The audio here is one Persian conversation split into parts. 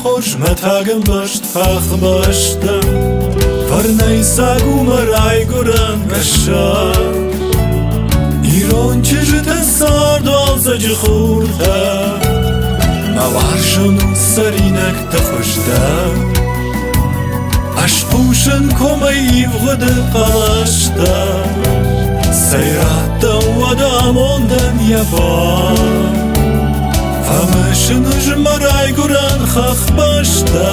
خوش متاگم باشت فخ باشتم فرنای ساگو مرای گران گشتم ایران چجت سارد آزج خورده موارشن سرینک تخشتم اشپوشن کمی غد قلاشته سیرات و داموندن یبان فمشن جمرای گران خخ باشته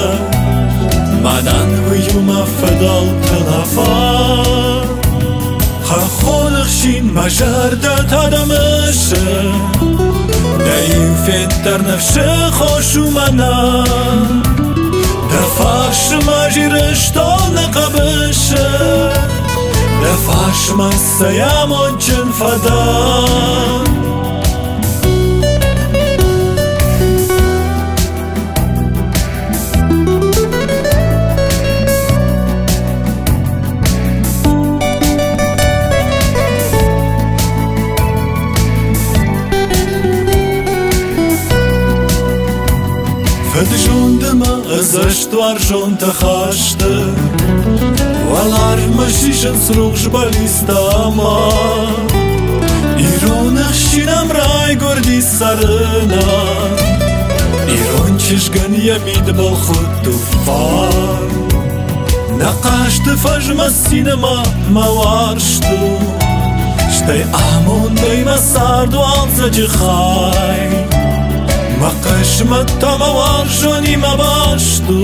مدن ویوم فدال تلفا خخونخشین مجرده تدمشه دایم فید در نفش خوشو منا دفاش مجیرش تا نقبشه دفاش مسیامون چن فدا فدشوندما ازشت وارشون تخاشته والار مشیشن سروغش بالیستاما ایران اخشینم رای گردی سرنا ایران چشگن یمید بال خود دوفار نقاشت فجم سینما موارشتو شتی آمون دیما ساردو آزج خای مقشمت موارشونی مباشتو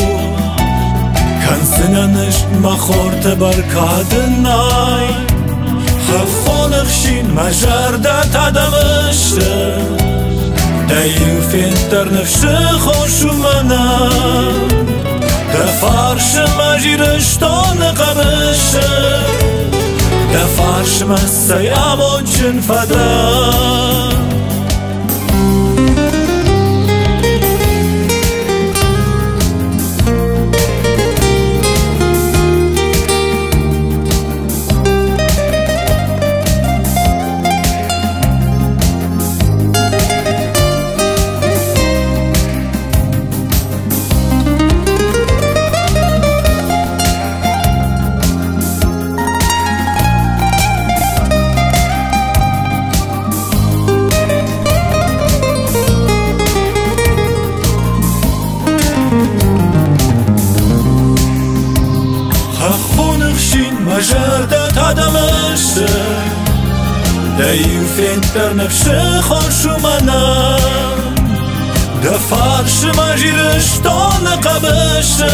کنسننش مخورت برکادنای خفونخشین مجرده تدمشه دیو فینتر نفش خوشو منا دفارش مجیرش تا نقبشه دفارش مسیامون چن فدا مجرده تدمشه دیو فینتر نفش خوشو منا دفارش مجیرش تا نقبشه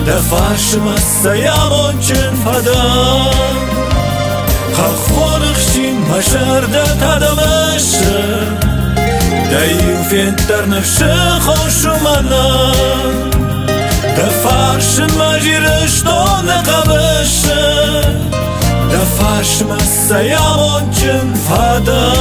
دفارش مسیامون چن فدا خخونخشین مجرده تدمشه دیو فینتر نفش خوشو منا دفارش مجیرش تا نقبشه دفارش مسیامون چن فدا